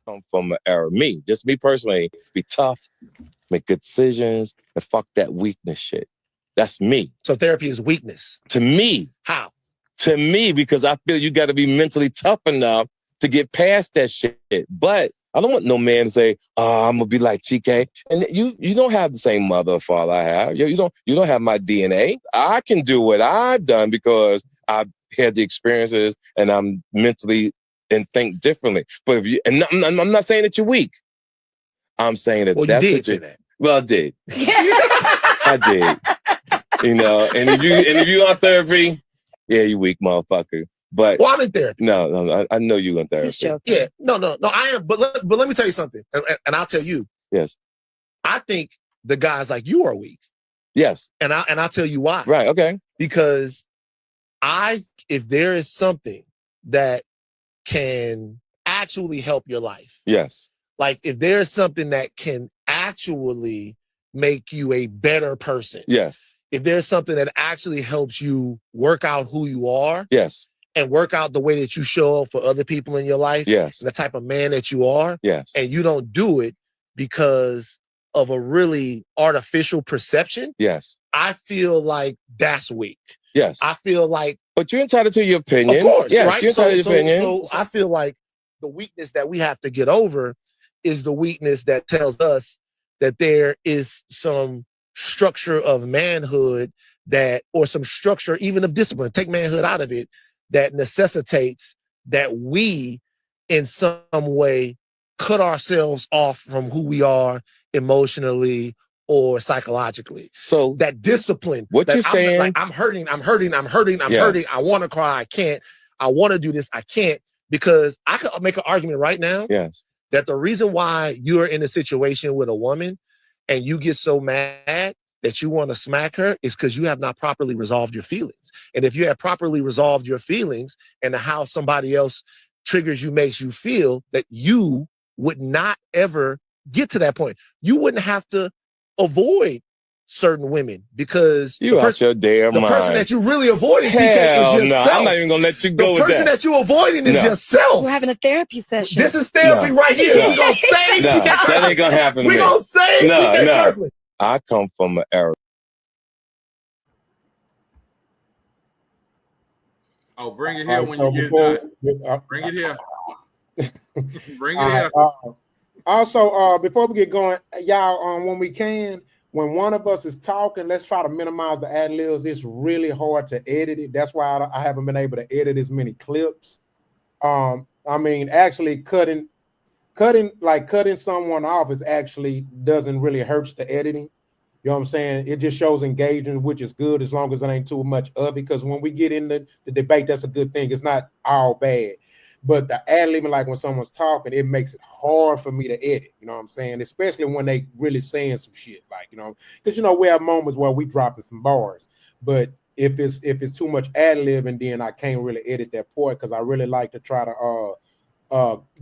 come from an era. Me, just me personally, be tough, make good decisions, and fuck that weakness shit. That's me. So therapy is weakness. To me. How? To me, because I feel you got to be mentally tough enough to get past that shit. But I don't want no man to say, "Oh, I'm gonna be like TK." And you don't have the same mother or father I have. You don't have my DNA. I can do what I've done because I've had the experiences and I'm mentally and think differently. But if you and I'm not saying that you're weak. I'm saying that well, that's you what did say that. Well, I did. I did. And if you on therapy, yeah, you weak motherfucker. But well, I'm in therapy. No, I know you in therapy. Yeah, no, I am. But let me tell you something, and I'll tell you. Yes. I think the guys like you are weak. Yes. And I'll tell you why. Right. Okay. Because if there is something that can actually help your life. Yes. Like if there's something that can actually make you a better person. Yes. If there's something that actually helps you work out who you are. Yes. And work out the way that you show up for other people in your life. Yes. And the type of man that you are. Yes. And you don't do it because of a really artificial perception. Yes. I feel like that's weak. Yes. I feel like. But you're entitled to your opinion. Of course, yes, right? You're entitled to your opinion. So I feel like the weakness that we have to get over is the weakness that tells us that there is some structure of manhood or some structure even of discipline, take manhood out of it, that necessitates that we in some way cut ourselves off from who we are emotionally or psychologically. So that discipline. What that you're saying? Like, I'm hurting. I'm hurting. I want to cry. I can't. I want to do this. I can't, because I could make an argument right now. Yes. That the reason why you're in a situation with a woman and you get so mad that you want to smack her is because you have not properly resolved your feelings. And if you have properly resolved your feelings and how somebody else triggers you, makes you feel, that you would not ever get to that point. You wouldn't have to avoid certain women because you out your damn mind. The person that you really avoiding, TK, Hell is yourself. No, I'm not even gonna let you go with that. The person that you're avoiding is yourself. We're having a therapy session. This is therapy right here. No. We're gonna save TK. That ain't gonna happen to me. We're gonna save TK Kirkland. I come from an era. Oh, bring it here when you get done. Bring it here. Bring it here. Also, before we get going, y'all, when we can, when one of us is talking, let's try to minimize the ad libs. It's really hard to edit it. That's why I haven't been able to edit as many clips. I mean, actually cutting someone off is actually doesn't really hurt the editing. You know what I'm saying? It just shows engagement, which is good as long as it ain't too much of it. Because when we get into the debate, that's a good thing. It's not all bad. But the ad-libbing, like when someone's talking, it makes it hard for me to edit. You know what I'm saying? Especially when they really saying some shit, like, you know, because, you know, we have moments where we dropping some bars. But if it's too much ad-libbing, then I can't really edit that part, because I really like to try to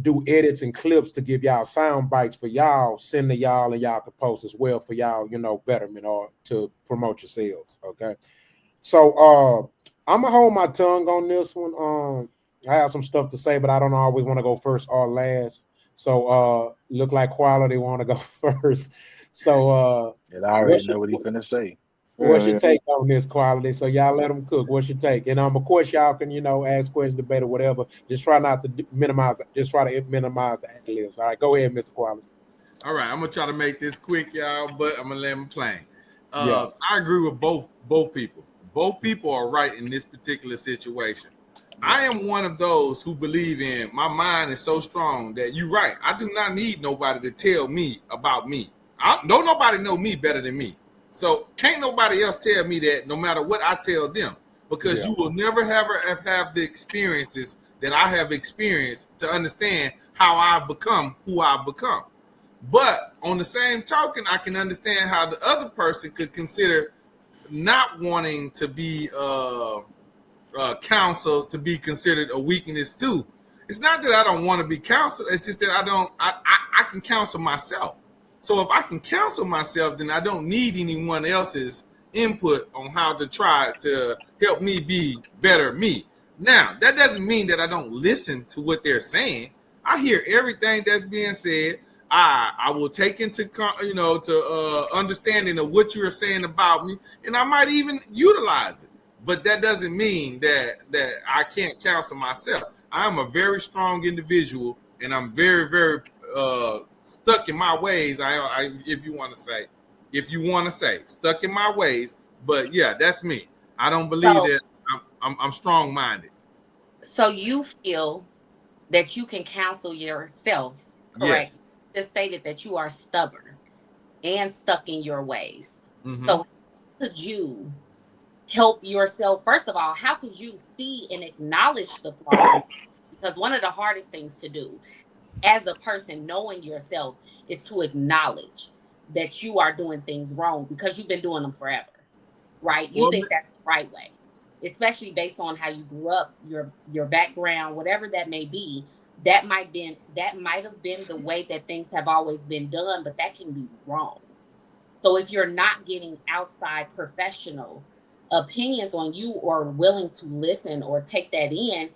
do edits and clips to give y'all sound bites for y'all, send to y'all, and y'all can post as well for y'all, you know, betterment or to promote yourselves. Okay. So I'm gonna hold my tongue on this one. I have some stuff to say, but I don't always want to go first or last. So look like Quality want to go first. So and I already know what he's gonna say. What's your take on this, Quality? So y'all let them cook. What's your take? And of course, y'all can, you know, ask questions, debate, or whatever. Just try not to minimize. Just try to minimize the ad-libs. All right, go ahead, Mr. Quality. All right, I'm gonna try to make this quick, y'all, but I'm gonna let them play. Yeah. I agree with both people. Both people are right in this particular situation. I am one of those who believe in my mind is so strong that you're right. I do not need nobody to tell me about me. Don't nobody know me better than me. So can't nobody else tell me that, no matter what I tell them, because you will never have the experiences that I have experienced to understand how I've become who I've become. But on the same token, I can understand how the other person could consider not wanting to be counsel to be considered a weakness too. It's not that I don't want to be counseled. It's just that I can counsel myself. So if I can counsel myself, then I don't need anyone else's input on how to try to help me be better me. Now, that doesn't mean that I don't listen to what they're saying. I hear everything that's being said. I will take into understanding of what you are saying about me, and I might even utilize it. But that doesn't mean that I can't counsel myself. I am a very strong individual, and I'm very, very stuck in my ways. If you want to say, stuck in my ways. But yeah, that's me. I don't believe that I'm strong-minded. So you feel that you can counsel yourself, correct? Yes. Just stated that you are stubborn and stuck in your ways. Mm-hmm. So how could you help yourself? First of all, how could you see and acknowledge the flaws? Because one of the hardest things to do as a person, knowing yourself, is to acknowledge that you are doing things wrong because you've been doing them forever, right? You think that's the right way, especially based on how you grew up, your background, whatever that may be. That might have been the way that things have always been done, but that can be wrong. So if you're not getting outside professional opinions on you or willing to listen or take that in,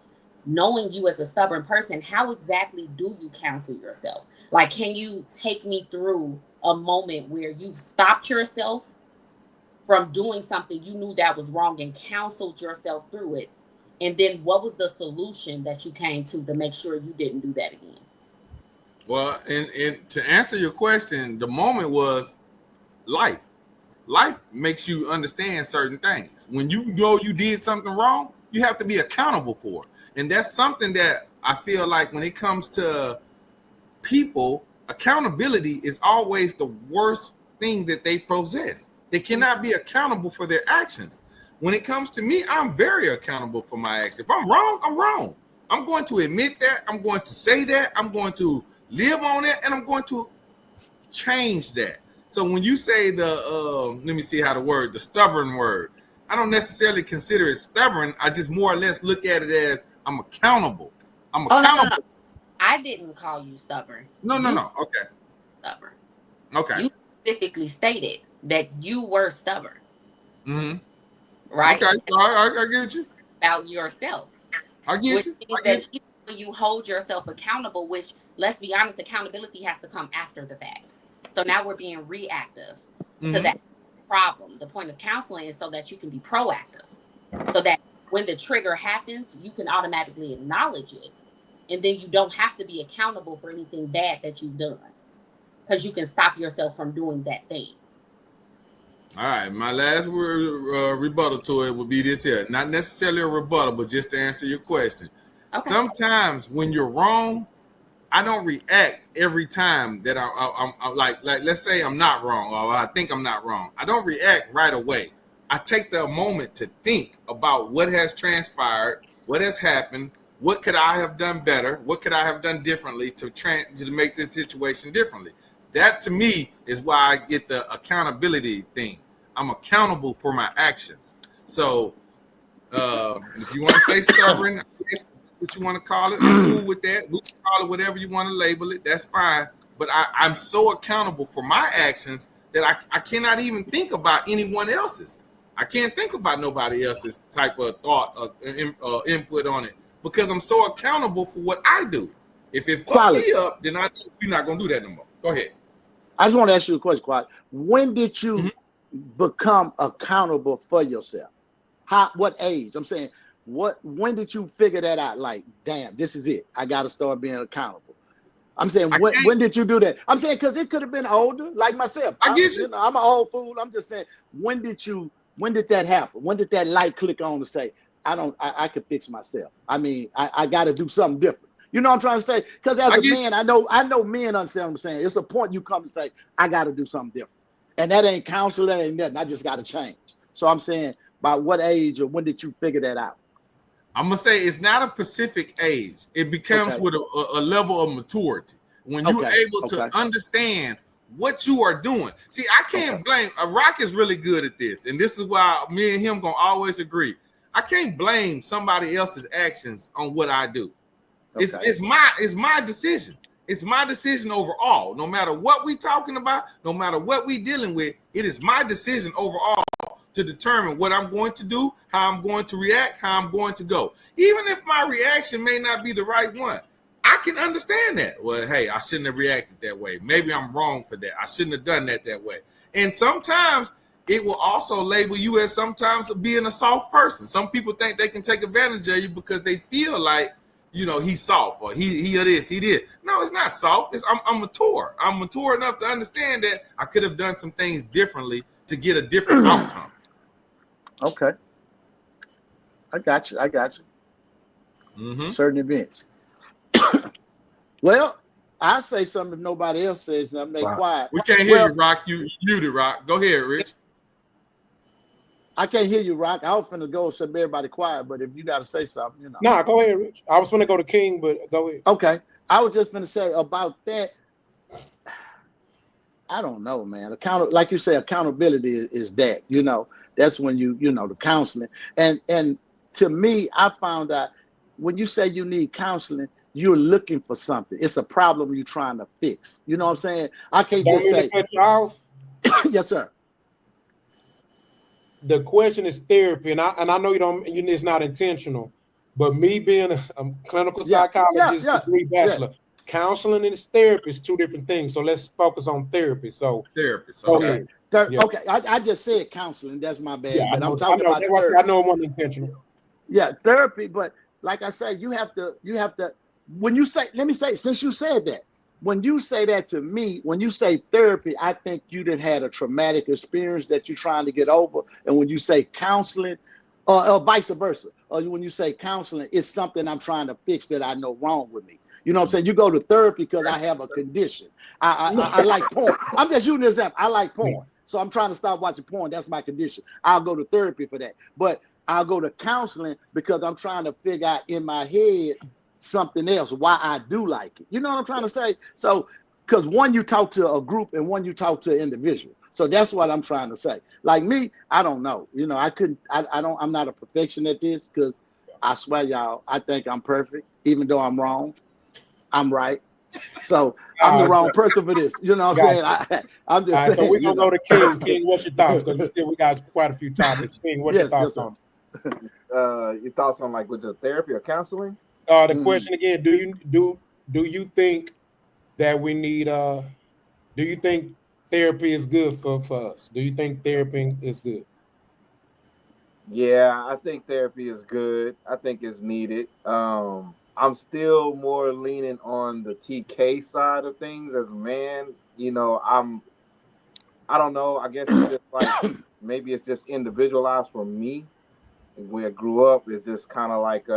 knowing you as a stubborn person, how exactly do you counsel yourself? Like, can you take me through a moment where you stopped yourself from doing something you knew that was wrong and counseled yourself through it? And then what was the solution that you came to make sure you didn't do that again? Well, and to answer your question, the moment was life. Life makes you understand certain things. When you know you did something wrong, you have to be accountable for it. And that's something that I feel like when it comes to people, accountability is always the worst thing that they possess. They cannot be accountable for their actions. When it comes to me, I'm very accountable for my actions. If I'm wrong, I'm wrong. I'm going to admit that. I'm going to say that. I'm going to live on it, and I'm going to change that. So when you say let me see how the stubborn word, I don't necessarily consider it stubborn. I just more or less look at it as I'm accountable. I'm accountable. No. I didn't call you stubborn. No. Okay. Stubborn. Okay. You specifically stated that you were stubborn. Mm-hmm. Right? Okay. So I get you. About yourself. I get you. Even when you hold yourself accountable, which, let's be honest, accountability has to come after the fact. So now we're being reactive to that problem. The point of counseling is so that you can be proactive, so that when the trigger happens, you can automatically acknowledge it. And then you don't have to be accountable for anything bad that you've done, because you can stop yourself from doing that thing. All right. My last word rebuttal to it would be this here. Not necessarily a rebuttal, but just to answer your question. Okay. Sometimes when you're wrong, I don't react every time that I'm like, let's say I'm not wrong, or I think I'm not wrong. I don't react right away. I take the moment to think about what has transpired, what has happened, what could I have done better, what could I have done differently to make this situation differently. That to me is why I get the accountability thing. I'm accountable for my actions. So if you want to say stubborn, what you want to call it, I'm cool with that. We can call it whatever you want to label it. That's fine. But I'm so accountable for my actions that I cannot even think about anyone else's. I can't think about nobody else's type of thought or input on it, because I'm so accountable for what I do. If it fucked me up, then you're not going to do that no more. Go ahead. I just want to ask you a question, Quad. When did you become accountable for yourself? What age? I'm saying, when did you figure that out? Like, damn, this is it. I got to start being accountable. I'm saying, when did you do that? I'm saying, because it could have been older, like myself. I get you. I'm an old fool. I'm just saying, when did that happen? When did that light click on to say, I could fix myself? I mean, I got to do something different. You know what I'm trying to say? Because as a man, I know men understand what I'm saying. It's a point you come to say, I got to do something different. And that ain't counsel, that ain't nothing. I just got to change. So I'm saying, by what age or when did you figure that out? I'm going to say it's not a specific age. It becomes with a level of maturity. When you're able to understand what you are doing. See, I can't blame. Rock is really good at this. And this is why me and him going to always agree. I can't blame somebody else's actions on what I do. It's my decision. It's my decision overall. No matter what we talking about, no matter what we dealing with, it is my decision overall to determine what I'm going to do, how I'm going to react, how I'm going to go. Even if my reaction may not be the right one, I can understand that. Well, hey, I shouldn't have reacted that way. Maybe I'm wrong for that. I shouldn't have done that way. And sometimes it will also label you as sometimes being a soft person. Some people think they can take advantage of you because they feel like, you know, he's soft or he or this, he did. No, it's not soft. I'm mature. I'm mature enough to understand that I could have done some things differently to get a different outcome. Okay. I got you. Mm-hmm. Certain events. Well, I say something if nobody else says something. They quiet. We can't hear you, Rock. You muted, Rock. Go ahead, Rich. I can't hear you, Rock. I was finna go so everybody quiet, but if you got to say something, you know. Nah, go ahead, Rich. I was finna go to King, but go ahead. Okay. I was just finna say about that. I don't know, man. Like you say, accountability is that, you know, that's when you know, the counseling. And to me, I found out when you say you need counseling, you're looking for something. It's a problem you're trying to fix. You know what I'm saying? I can't Don't just mean say, to cut you off. yes, sir. The question is therapy, and I know you don't. It's not intentional, but me being a clinical psychologist, degree bachelor, counseling and therapy is two different things. So let's focus on therapy. So therapist, okay, okay. I just said counseling. That's my bad. Yeah, but I'm talking about therapy. I know it wasn't intentional. Yeah, therapy. But like I said, you have to. When you say, let me say, since you said that. When you say that to me, when you say therapy, I think you done had a traumatic experience that you're trying to get over. And when you say counseling, or vice versa, or when you say counseling, it's something I'm trying to fix that I know wrong with me. You know what I'm saying? You go to therapy because I have a condition. I like porn. I'm just using this example. I like porn. So I'm trying to stop watching porn. That's my condition. I'll go to therapy for that. But I'll go to counseling because I'm trying to figure out in my head something else, why I do like it. You know what I'm trying to say? So, because one, you talk to a group and one, you talk to an individual. So that's what I'm trying to say. Like me, I don't know. You know, I'm not a perfection at this because I swear, y'all, I think I'm perfect. Even though I'm wrong, I'm right. So I'm the wrong person for this. You know what I'm saying? I'm just saying. So we're going to go to King. King, what's your thoughts? Because we got quite a few topics. King, what's your thoughts on it? Your thoughts on like with your therapy or counseling? The question again, do you think that we need do you think therapy is good for us? Do you think therapy is good? Yeah, I think therapy is good. I think it's needed. I'm still more leaning on the TK side of things as a man. You know, I don't know. I guess it's just like maybe it's just individualized for me. Where I grew up, it's just kind of like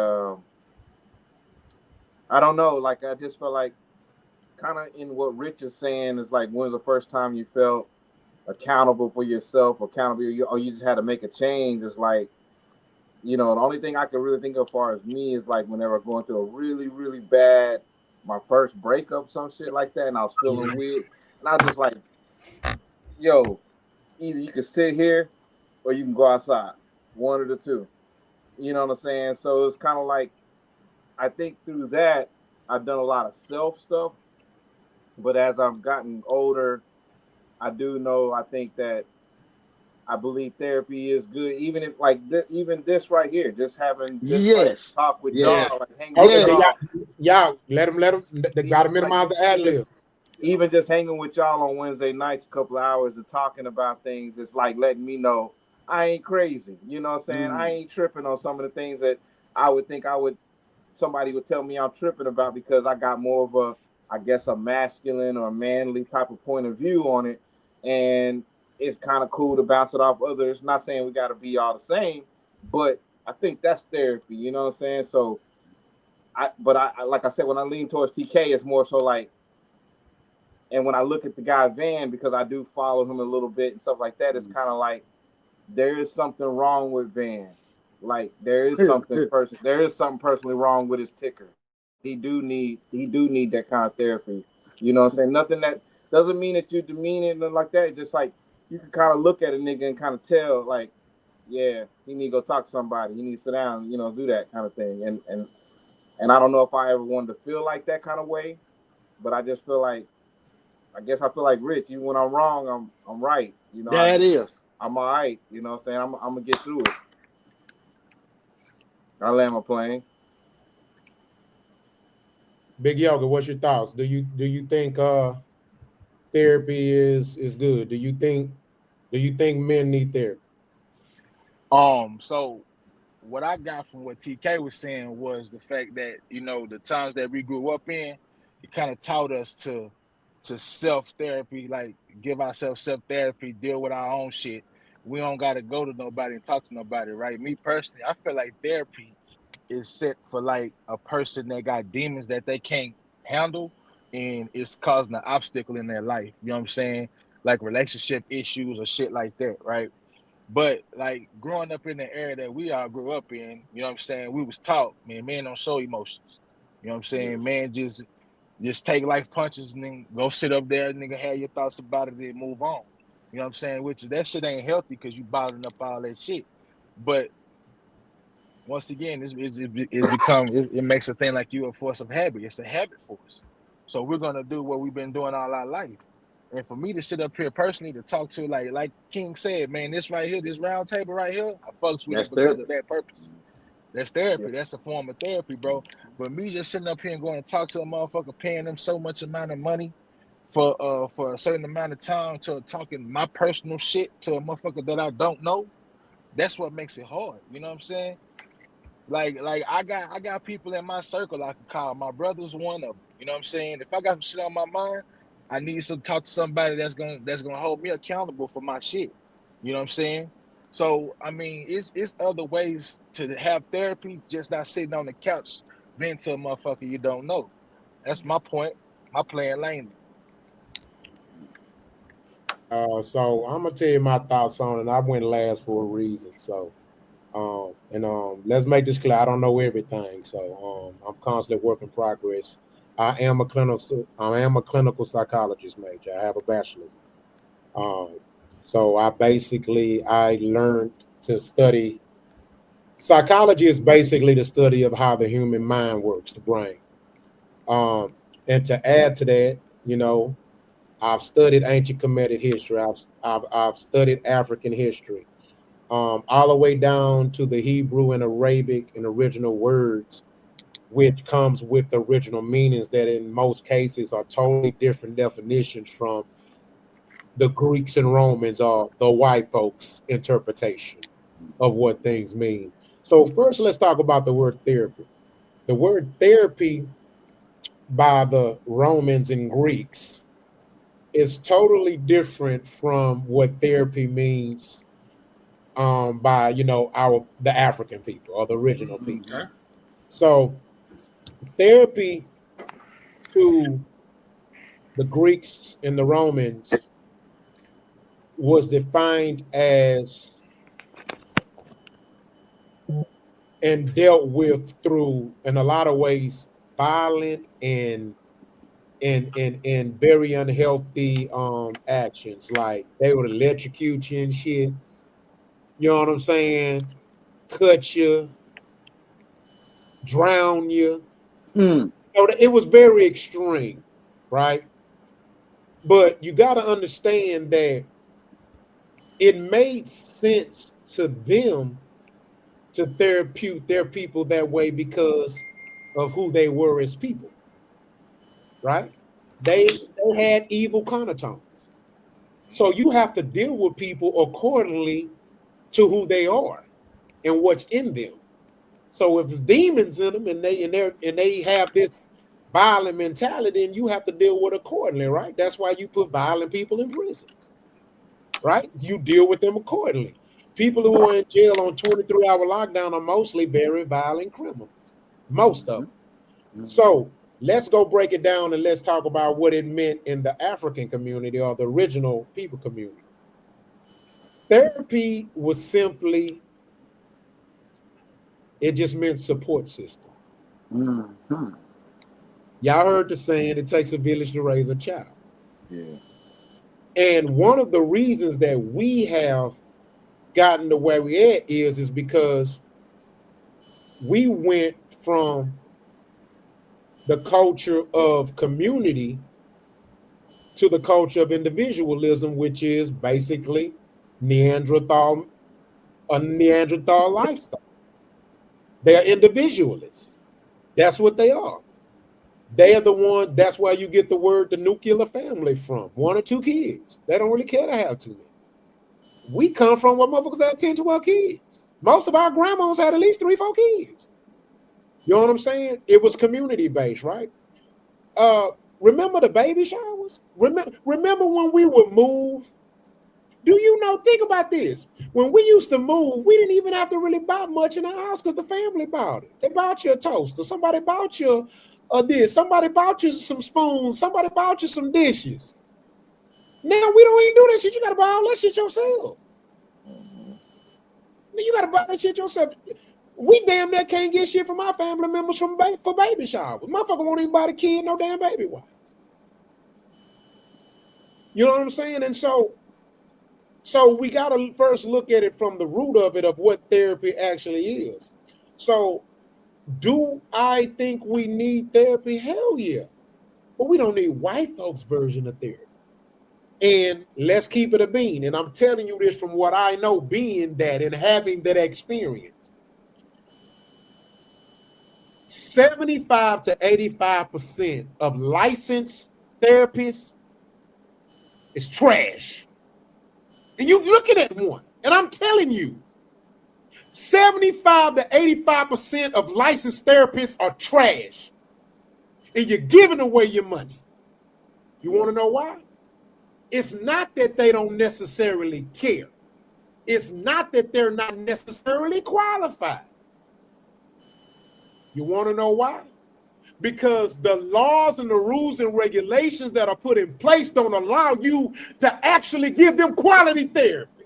I don't know. Like I just felt like kind of in what Rich is saying is like when's the first time you felt accountable for yourself, accountable, or you just had to make a change. It's like, you know, the only thing I can really think of as far as me is like whenever going through a really, really bad, my first breakup, some shit like that, and I was feeling weird, and I was just like, yo, either you can sit here or you can go outside, one of the two. You know what I'm saying? So it's kind of like I think through that I've done a lot of self stuff, but as I've gotten older, I do know I think that I believe therapy is good, even if like even this right here, just having this like talk with y'all, like hang with y'all. Let them. They gotta minimize the ad libs. Even just hanging with y'all on Wednesday nights, a couple of hours and talking about things, it's like letting me know I ain't crazy. You know what I'm saying? I ain't tripping on some of the things that I would think somebody would tell me I'm tripping about because I got more of a, I guess, a masculine or manly type of point of view on it. And it's kind of cool to bounce it off others. Not saying we got to be all the same, but I think that's therapy. You know what I'm saying? So, I like I said, when I lean towards TK, it's more so like, and when I look at the guy Van, because I do follow him a little bit and stuff like that, it's kind of like there is something wrong with Van. Like there is something personally wrong with his ticker. He do need that kind of therapy. You know what I'm saying? Nothing that doesn't mean that you demean it and like that. It's just like you can kind of look at a nigga and kind of tell, like, yeah, he need to go talk to somebody. He need to sit down, you know, do that kind of thing. And I don't know if I ever wanted to feel like that kind of way, but I just feel like I feel like Rich, even when I'm wrong, I'm right. You know, I'm all right. You know what I'm saying? I'm gonna get through it. I land my plane. Big Yoga, what's your thoughts? Do you think therapy is good? Do you think men need therapy? So what I got from what TK was saying was the fact that the times that we grew up in, it kind of taught us to self therapy, like give ourselves self therapy, deal with our own shit. We don't got to go to nobody and talk to nobody, right? Me personally, I feel like therapy is set for like a person that got demons that they can't handle and it's causing an obstacle in their life. You know what I'm saying? Like relationship issues or shit like that, right? But like growing up in the area that we all grew up in, you know what I'm saying? We was taught, man, men don't show emotions. You know what I'm Yeah. saying? Man, just take life punches and then go sit up there, nigga, have your thoughts about it and move on. You know what I'm saying? Which that shit ain't healthy because you bottling up all that shit. But once again, it makes a thing like you a force of habit. It's a habit force. So we're gonna do what we've been doing all our life. And for me to sit up here personally to talk to like King said, man, this right here, this round table right here, I fucks with it That's because of therapy. that purpose. That's Yeah. therapy. That's a form of therapy, bro. But me just sitting up here and going to talk to a motherfucker, paying them so much amount of money for a certain amount of time to talking my personal shit to a motherfucker that I don't know, that's what makes it hard. You know what I'm saying? Like I got people in my circle I can call. My brother's one of them. You know what I'm saying? If I got some shit on my mind, I need to talk to somebody that's gonna hold me accountable for my shit. You know what I'm saying? So I mean, it's other ways to have therapy, just not sitting on the couch venting to a motherfucker you don't know. That's my point. My playing lane. So I'm gonna tell you my thoughts on it. I went last for a reason. So let's make this clear. I don't know everything. So I'm constantly work in progress. I am a clinical psychologist major. I have a bachelor's. Um, so I learned to study. Psychology is basically the study of how the human mind works, the brain. Um, and to add to that, I've studied ancient Kemetic history. I've studied African history, all the way down to the Hebrew and Arabic and original words, which comes with the original meanings that in most cases are totally different definitions from the Greeks and Romans or the white folks' interpretation of what things mean. So first, let's talk about the word therapy. The word therapy by the Romans and Greeks is totally different from what therapy means by the African people or the original people. Mm-hmm. Okay. So therapy to the Greeks and the Romans was defined as and dealt with through in a lot of ways violent and very unhealthy actions. Like they would electrocute you and shit. You know what I'm saying? Cut you, drown you. Mm. It was very extreme, right? But you got to understand that it made sense to them to therapeutic their people that way because of who they were as people, right? They had evil connotations. So you have to deal with people accordingly to who they are and what's in them. So if there's demons in them and they have this violent mentality, then you have to deal with accordingly, right? That's why you put violent people in prisons, right? You deal with them accordingly. People who are in jail on 23-hour lockdown are mostly very violent criminals, most of Mm-hmm. them. So let's go break it down and let's talk about what it meant in the African community or the original people community. Therapy was simply, it just meant support system. Mm-hmm. Y'all heard the saying, it takes a village to raise a child. Yeah. And one of the reasons that we have gotten to where we at is because we went from the culture of community to the culture of individualism, which is basically Neanderthal, a Neanderthal lifestyle. They're individualists. That's what they are. They are the one. That's why you get the word the nuclear family from 1 or 2 kids. They don't really care to have too many. We come from what motherfuckers had 10, 12 kids. Most of our grandmas had at least 3, 4 kids. You know what I'm saying? It was community based, right? Remember the baby showers? Remember when we would move? Do you know? Think about this. When we used to move, we didn't even have to really buy much in the house because the family bought it. They bought you a toaster. Somebody bought you this. Somebody bought you some spoons. Somebody bought you some dishes. Now we don't even do that shit. You got to buy all that shit yourself. You got to buy that shit yourself. We damn near can't get shit from our family members for baby showers. Motherfucker won't even buy the kid no damn baby wipes. You know what I'm saying? And so we got to first look at it from the root of it, of what therapy actually is. So do I think we need therapy? Hell yeah. But we don't need white folks' version of therapy. And let's keep it a bean. And I'm telling you this from what I know, being that and having that experience. 75 to 85% of licensed therapists is trash. And you looking at one, and I'm telling you, 75 to 85% of licensed therapists are trash. And you're giving away your money. You want to know why? It's not that they don't necessarily care. It's not that they're not necessarily qualified. You want to know why? Because the laws and the rules and regulations that are put in place don't allow you to actually give them quality therapy.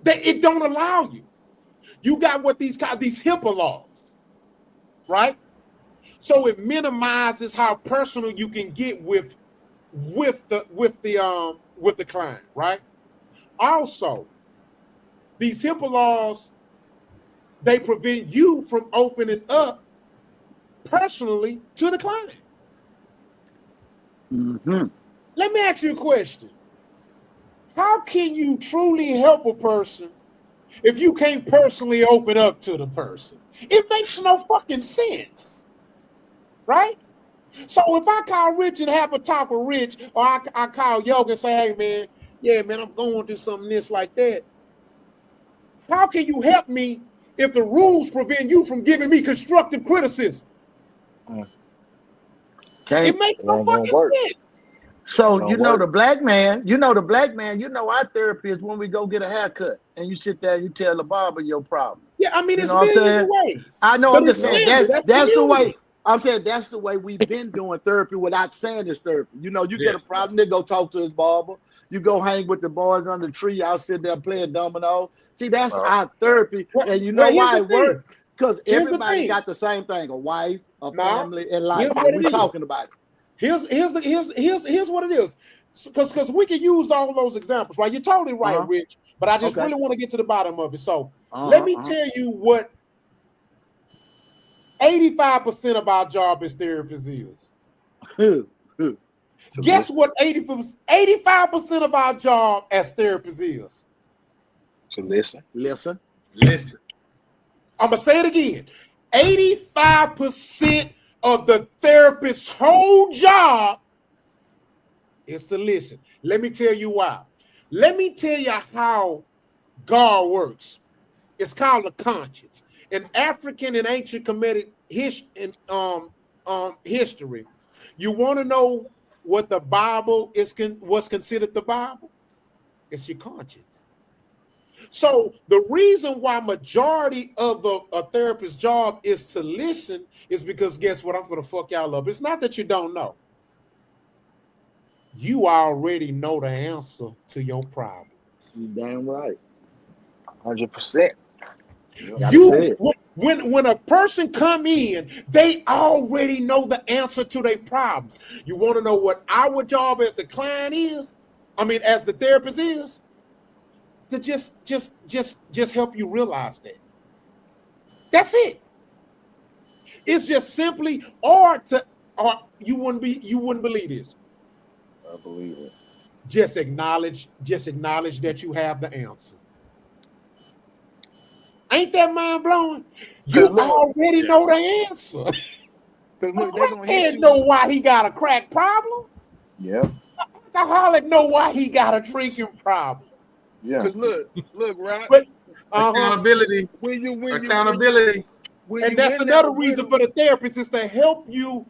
It don't allow you. You got what these HIPAA laws, right? So it minimizes how personal you can get with the client, right? Also, these HIPAA laws, they prevent you from opening up personally to the client. Mm-hmm. Let me ask you a question. How can you truly help a person if you can't personally open up to the person? It makes no fucking sense, right? So if I call Rich and have a talk with Rich, or I call Yoga and say, hey, man, yeah, man, I'm going through something this like that. How can you help me if the rules prevent you from giving me constructive criticism? Okay. It makes no fucking sense. So the black man, our therapy is when we go get a haircut and you sit there and you tell the barber your problem. Yeah, I mean, it's millions of ways. I know, I'm just saying that's the way. I'm saying that's the way we've been doing therapy without saying it's therapy. You get a problem, they go talk to his barber. You go hang with the boys under the tree. Y'all sit there playing dominoes. See, that's our therapy. And you know why it works? Because everybody got the same thing: a wife, a family, and life. And we're talking about it. Here's what it is. Because we can use all those examples, right? You're totally right, Rich. But I just really want to get to the bottom of it. So let me tell you what 85% of our job as therapists is. Guess what 85% of our job as therapists is? To listen. I'm going to say it again. 85% of the therapist's whole job is to listen. Let me tell you why. Let me tell you how God works. It's called a conscience. In African and ancient Kemetic history, you want to know what the Bible is, what's considered the Bible? It's your conscience. So the reason why majority of a therapist's job is to listen is because guess what? I'm going to fuck y'all up. It's not that you don't know. You already know the answer to your problem. You damn right. 100%. When a person come in, they already know the answer to their problems. You want to know what our job as the client is? I mean, as the therapist is? To just help you realize that. That's it. It's just simply, or you wouldn't believe this. I believe it. Just acknowledge that you have the answer. Ain't that mind blowing? You already know the answer. Look, they're gonna hit Crackhead you. know why he got a crack problem. Yeah. Alcoholic know why he got a drinking problem. Yeah. Cause look, Rock. But accountability. When you Accountability. and that's another reason for the therapist is to help you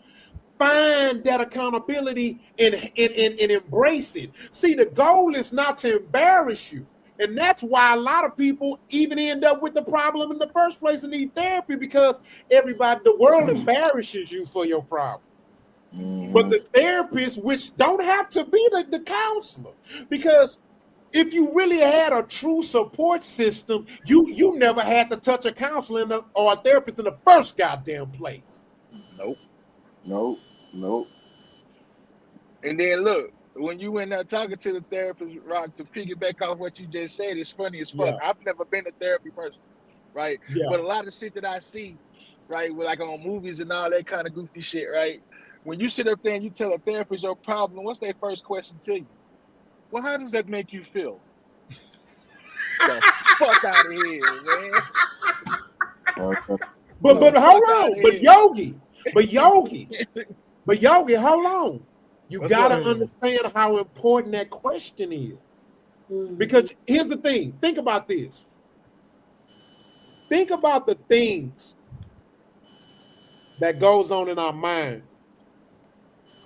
find that accountability and embrace it. See, the goal is not to embarrass you. And that's why a lot of people even end up with the problem in the first place and need therapy, because the world embarrasses you for your problem. But the therapist, which don't have to be the counselor, because if you really had a true support system, you never had to touch a counselor or a therapist in the first goddamn place. Nope. And then look, when you end up talking to the therapist, Rock, to piggyback off what you just said, it's funny as fuck. Yeah. I've never been a therapy person, right? Yeah. But a lot of shit that I see, right, with like on movies and all that kind of goofy shit, right? When you sit up there and you tell a therapist your problem, what's their first question to you? Well, how does that make you feel? The fuck out of here, man. But hold on. But Yogi, hold on. You gotta understand how important that question is. Because here's the thing. Think about this. Think about the things that goes on in our mind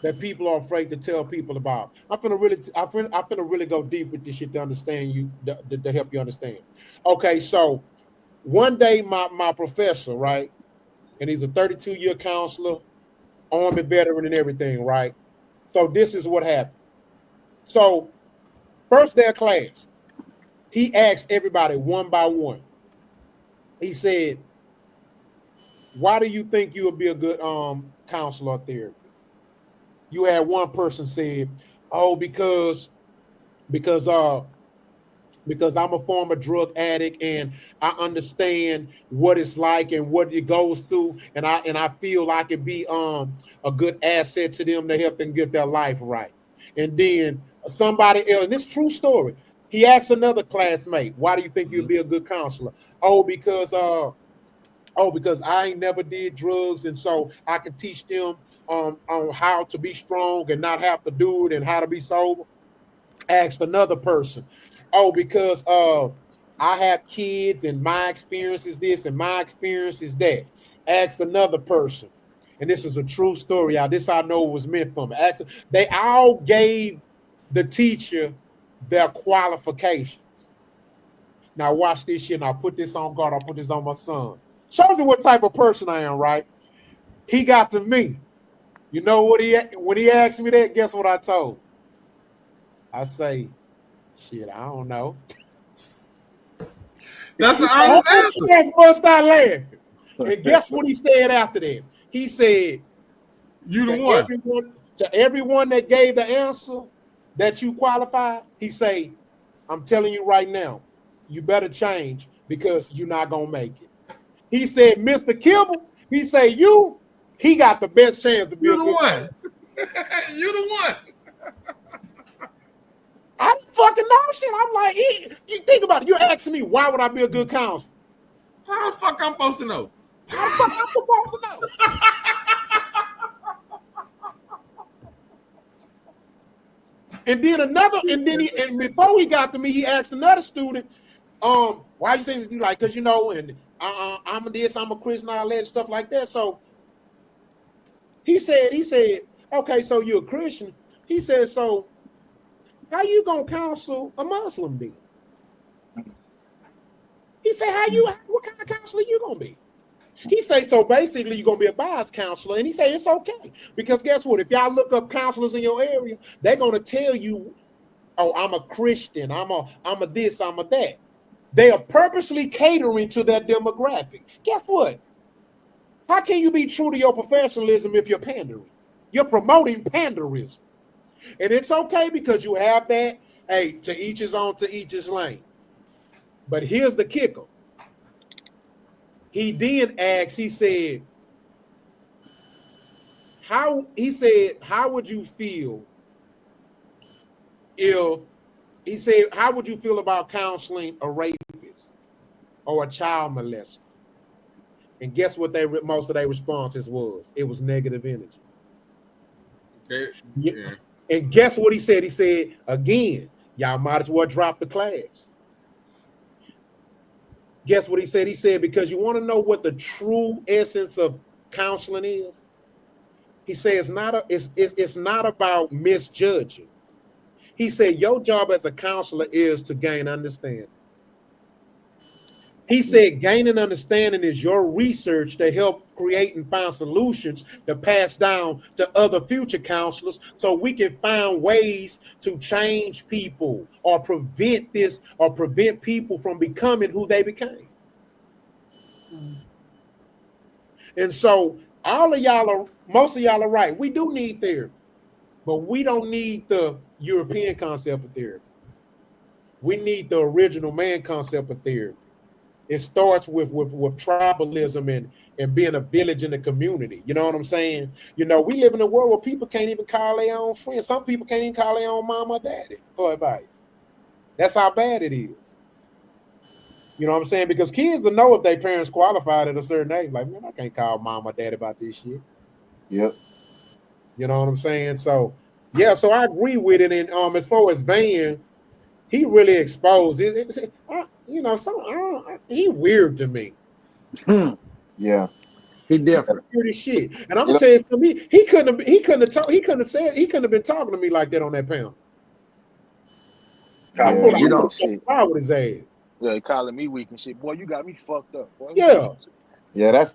that people are afraid to tell people about. I'm gonna really go deep with this shit to understand you, to help you understand. Okay, so one day my professor, right, and he's a 32-year counselor, Army veteran and everything, right? So this is what happened. So first day of class, he asked everybody one by one. He said, "Why do you think you would be a good counselor or therapist?" You had one person said, "Oh, because I'm a former drug addict and I understand what it's like and what it goes through, and I feel I could be a good asset to them to help them get their life right." And then somebody else, and this true story, he asked another classmate, "Why do you think you'd be a good counselor?" "Oh, because I ain't never did drugs, and so I can teach them on how to be strong and not have to do it and how to be sober." Asked another person, "Oh, because I have kids and my experience is this and my experience is that." Asked another person, and this is a true story. This I know was meant for me. They all gave the teacher their qualifications. Now watch this shit, and I'll put this on God. I'll put this on my son. Show you what type of person I am, right? He got to me. You know what when he asked me that, guess what I told him? I say, "Shit, I don't know." That's the honest answer. Bust out laughing. And guess what he said after that? He said, "You the one." To everyone that gave the answer that you qualified, he say, "I'm telling you right now, you better change because you're not gonna make it." He said, "Mr. Kibble," he say, he got the best chance to be You a the good one. You the one. I don't fucking know shit. I'm like, you think about it. You're asking me, why would I be a good counselor? How the fuck I'm supposed to know? How the fuck I'm supposed to know? And then before he got to me, he asked another student, "Why you think you like?" Because and I'm a Christian, all that stuff like that. So he said, "Okay, so you're a Christian." He said, "So how you gonna counsel a Muslim then?" He said, what kind of counselor you gonna be?" He say, "So basically you're gonna be a bias counselor." And he say, "It's okay, because guess what? If y'all look up counselors in your area, they're gonna tell you, 'Oh, I'm a Christian, I'm a this, I'm a that.'" They are purposely catering to that demographic. Guess what? How can you be true to your professionalism if you're pandering? You're promoting panderism. And it's okay because you have that. Hey, to each his own, to each his lane. But here's the kicker. He then asked, he said, how would you feel if, he said, how would you feel about counseling a rapist? or a child molester. And guess what most of their responses was? It was negative energy. Yeah. And guess what he said? He said, again, y'all might as well drop the class. Guess what he said? He said, because you want to know what the true essence of counseling is? He said it's not about misjudging. He said your job as a counselor is to gain understanding. He said gaining understanding is your research to help create and find solutions to pass down to other future counselors so we can find ways to change people or prevent people from becoming who they became. And so most of y'all are right. We do need therapy, but we don't need the European concept of therapy. We need the original man concept of therapy. It starts with tribalism and being a village in the community. You know what I'm saying? You know, we live in a world where people can't even call their own friends. Some people can't even call their own mom or daddy for advice. That's how bad it is. You know what I'm saying? Because kids will know if their parents qualified at a certain age. Like, man, I can't call mom or dad about this shit. Yep. You know what I'm saying? So, yeah, so I agree with it. And as far as Van, he really exposed it. You know, he weird to me. Yeah. He different. Pretty shit. And I'm gonna tell you something. He couldn't have been talking to me like that on that panel. Yeah, You don't shit. With his ass. Yeah, calling me weak and shit. Boy, you got me fucked up. Boy. Yeah. Yeah, that's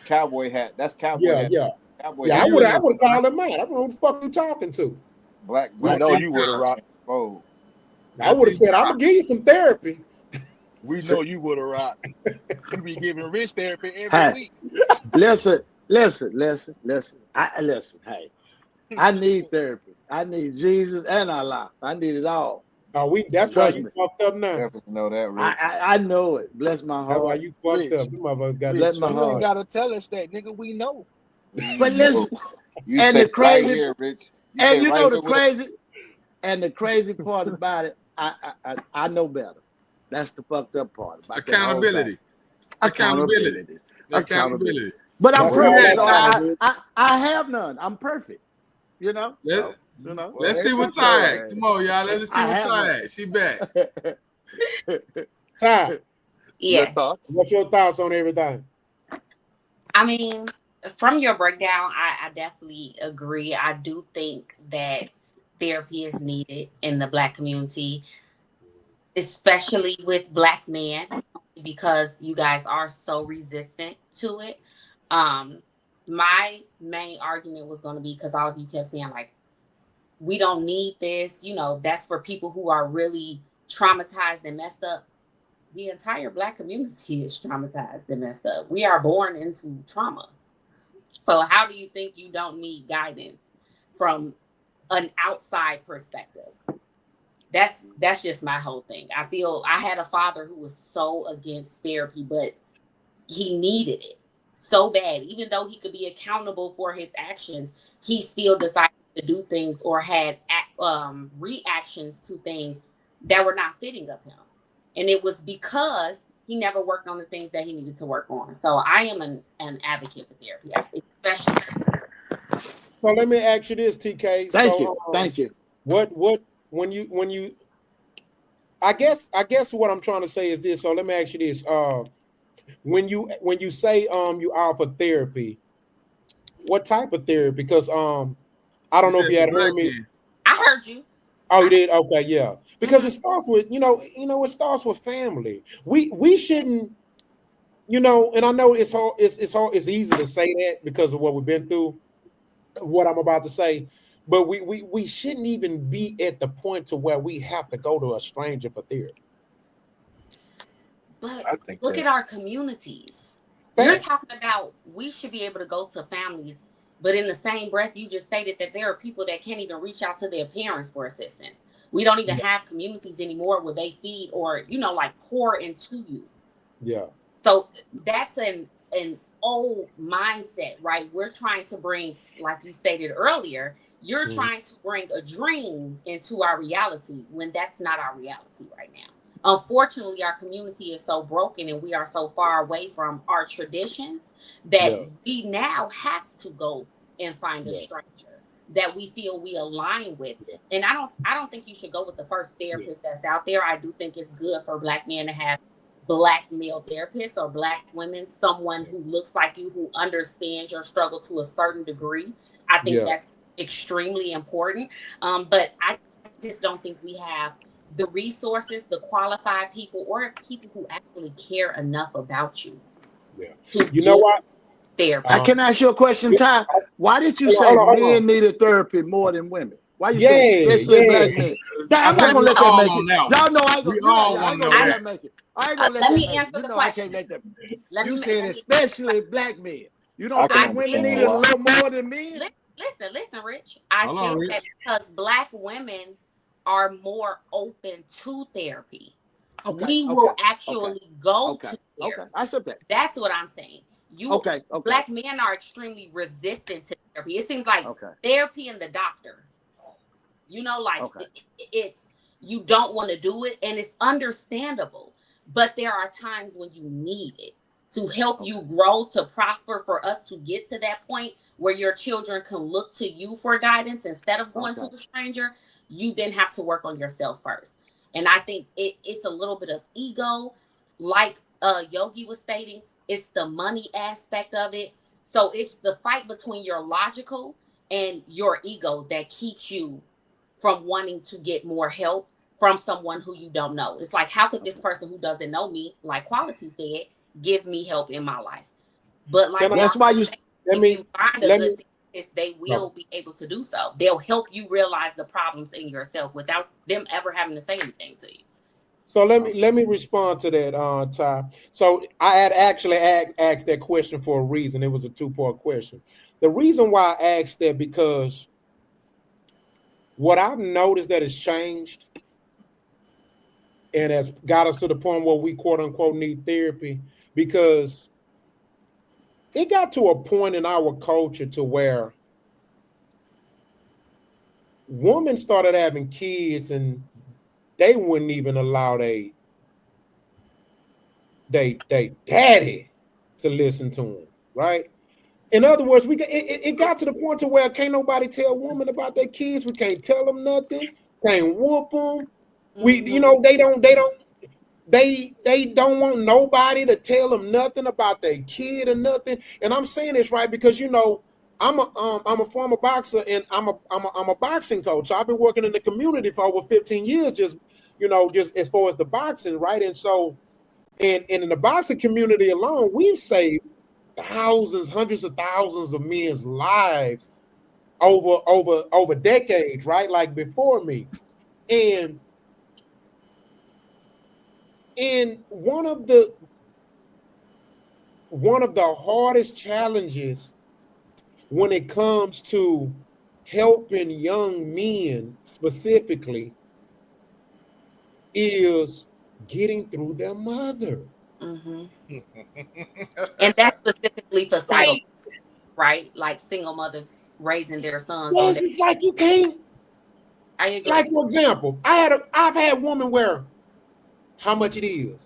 cowboy hat. That's cowboy hat. Yeah. Cowboy hat. I would have called him out. I don't know who the fuck you talking to. Black we know you would have rocked. Oh. I would have said, I'm gonna give you some therapy. We know you would have rocked. You be giving Rich therapy every week. Listen. Hey, I need therapy. I need Jesus and Allah. I need it all. That's why you fucked up now. Definitely know that, Rich. I know it. Bless my heart. That's why you fucked up. You motherfuckers got bless my heart. You ain't gotta tell us that, nigga. We know. But listen, you and the crazy, right here, Rich. and you know the crazy, and the crazy part about it, I know better. That's the fucked up part. About Accountability. Accountability. Accountability. But I'm perfect. So I have none. I'm perfect. You know. Let's see what Ty. Come on, y'all. Let's see what Ty. She back. Ty. Yeah. What's your thoughts on everything? I mean, from your breakdown, I definitely agree. I do think that therapy is needed in the Black community, especially with Black men, because you guys are so resistant to it. My main argument was going to be, because all of you kept saying, like, we don't need this, you know, that's for people who are really traumatized and messed up. The entire Black community is traumatized and messed up. We are born into trauma. So how do you think you don't need guidance from an outside perspective? That's just my whole thing. I feel I had a father who was so against therapy, but he needed it so bad. Even though he could be accountable for his actions, he still decided to do things or had reactions to things that were not fitting of him. And it was because he never worked on the things that he needed to work on. So I am an advocate for therapy, especially. So let me ask you this, TK. Thank you. What when you I guess what I'm trying to say is this. So let me ask you this. When you say you offer therapy, what type of therapy? Because I don't know if you had heard me. I heard you. Oh, you did? Okay, yeah. Because it starts with, it starts with family. We shouldn't, and I know it's hard, it's easy to say that because of what we've been through, what I'm about to say. But we shouldn't even be at the point to where we have to go to a stranger for therapy. But look at our communities. You're talking about we should be able to go to families, but in the same breath, you just stated that there are people that can't even reach out to their parents for assistance. We don't even have communities anymore where they feed or, like pour into you. Yeah. So that's an old mindset, right? We're trying to bring, like you stated earlier, you're trying to bring a dream into our reality when that's not our reality right now. Unfortunately, our community is so broken and we are so far away from our traditions that Yeah, we now have to go and find a yeah, stranger that we feel we align with. yeah, And I don't think you should go with the first yeah, therapist that's out there. I do think it's good for black men to have black male therapists or black women, someone who looks like you, who understands your struggle to a certain degree. I think yeah. that's extremely important. But I just don't think we have the resources, the qualified people, or people who actually care enough about you Yeah. to You know give what? I therapy. can ask you a question, Yeah, Ty. Why did you hold on, say hold on, hold on. men needed therapy more than women? Why you say Yeah, especially yeah. black men? Nah, I I'm not think Let gonna we let me that all make on it. that one. Y'all know I ain't gonna. We You're right. all Yeah, I want ain't to gonna know let I that. that make it. I ain't gonna let let that me make it. answer You the know I can't question. let that. Let You me said let me especially black men. You I don't can think I women said need understand a why. little more than men? listen, Rich. I Hold on, said Rich. that because black women are more open to therapy. Okay, We okay, will okay, actually go okay, to okay. therapy. I said that. That's what I'm saying. You Okay, okay, Black men are extremely resistant to therapy. It seems like okay, therapy and the doctor. Like okay, it's you don't want to do it, and it's understandable. But there are times when you need it to help okay, you grow, to prosper, for us to get to that point where your children can look to you for guidance instead of going to okay. a stranger. You then have to work on yourself first. And I think it's a little bit of ego, like Yogi was stating. It's the money aspect of it. So it's the fight between your logical and your ego that keeps you from wanting to get more help from someone who you don't know. It's like, how could this Okay. person who doesn't know me, like Quality said, give me help in my life? But Can like I That's Quality why you. said, let if you me find a let good me therapist, they no. will be able to do so. They'll help you realize the problems in yourself without them ever having to say anything to you. So let me Okay. let me respond to that, Ty. So I had actually asked that question for a reason. It was a two-part question. The reason why I asked that because what I've noticed that has changed and has got us to the point where we quote unquote need therapy because it got to a point in our culture to where women started having kids and they wouldn't even allow they daddy to listen to them, right? In other words, it got to the point to where can't nobody tell women about their kids. We can't tell them nothing. Can't whoop them. We, Mm-hmm. they don't want nobody to tell them nothing about their kid or nothing. And I'm saying this right because I'm a former boxer and I'm a boxing coach. So I've been working in the community for over 15 years, just as far as the boxing, right? And so and in the boxing community alone, we saved thousands, hundreds of thousands of men's lives over decades, right? Like before me. And in one of the hardest challenges when it comes to helping young men specifically is getting through their mother. Mm-hmm. And that's specifically for single, Right. right? Like single mothers raising their sons on Yes, their. it's like you can't, I like agree. for example, I've had women where how much it is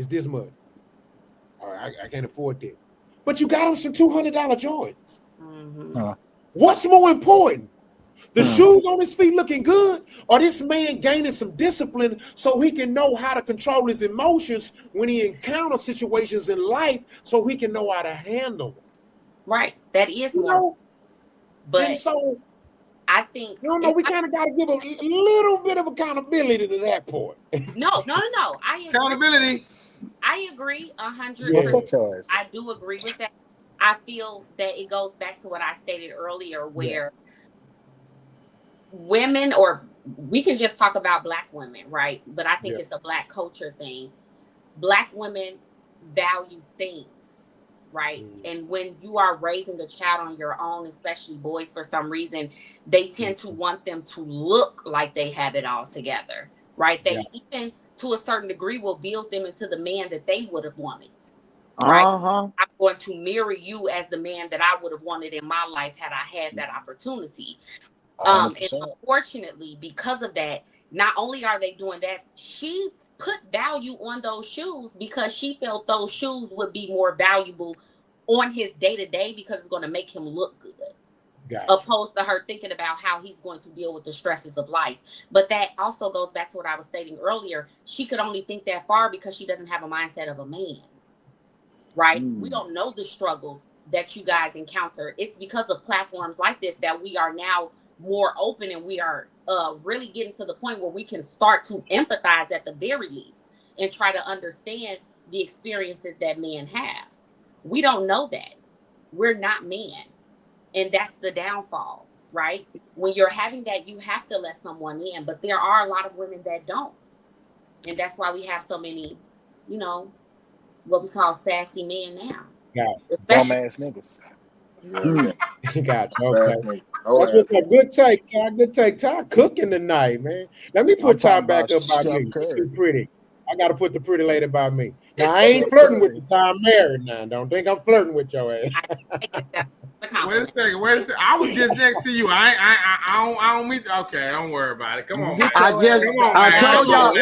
this much. All right, I can't afford that. But you got them some $200 Jordans. Mm-hmm. Huh. What's more important? The Hmm. shoes on his feet looking good, or this man gaining some discipline so he can know how to control his emotions when he encounters situations in life so he can know how to handle them. Right. That is You more. know? And But so, I think no, it's we like, kind of got to give a little bit of accountability to that point. no. Accountability. I agree a hundred What's Yeah, percent. up, Charles? I do agree with that. I feel that it goes back to what I stated earlier, yeah, where women, or we can just talk about black women, right? But I think yeah, it's a black culture thing. Black women value things, right? mm, And when you are raising a child on your own, especially boys, for some reason, they mm, tend to want them to look like they have it all together, right? yeah, They even, to a certain degree, will build them into the man that they would have wanted, right? Uh-huh. I'm going to mirror you as the man that I would have wanted in my life had I had that opportunity. A hundred And percent. unfortunately, because of that, not only are they doing that, she put value on those shoes because she felt those shoes would be more valuable on his day-to-day because it's going to make him look good. Gotcha. Opposed to her thinking about how he's going to deal with the stresses of life. But that also goes back to what I was stating earlier. She could only think that far because she doesn't have a mindset of a man, right? We don't know the struggles that you guys encounter. It's because of platforms like this that we are now more open, and we are really getting to the point where we can start to empathize at the very least and try to understand the experiences that men have. We don't know that. We're not men. And that's the downfall, right? When you're having that, you have to let someone in. But there are a lot of women that don't. And that's why we have so many, you know, what we call sassy men now. Yeah. Bum ass niggas. Yeah. Gotcha. Okay. That's what's a good take, Ty. Good take. Ty cooking tonight, man. Let me put Ty back up by me. Too pretty. I got to put the pretty lady by me. Now, I ain't flirting with you, Ty. I'm married now. Don't think I'm flirting with your ass. Wait a second. I was just next to you. I don't meet. Okay, don't worry about it. Come on, man. I told y'all.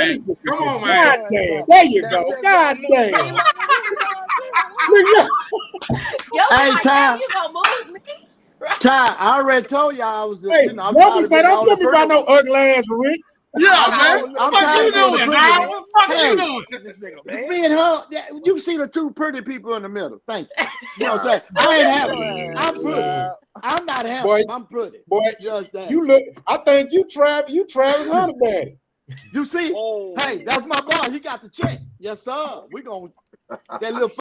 Come on, man. God damn. There you go. God damn. Hey, Ty. You gonna move me? Ty, I already told y'all I was. Hey, I'm don't put me by no ugly ass Rick. Yeah, man. What you doing, dog? What you doing? Me and her, you see the two pretty people in the middle. Thank you. You know what I'm saying? I ain't handsome. I'm pretty. I'm not handsome. Boy, I'm pretty. Boy, you look. I think you Travis Hunter daddy. You see? Hey, that's my boy. He got the check. Yes, sir. We gonna that little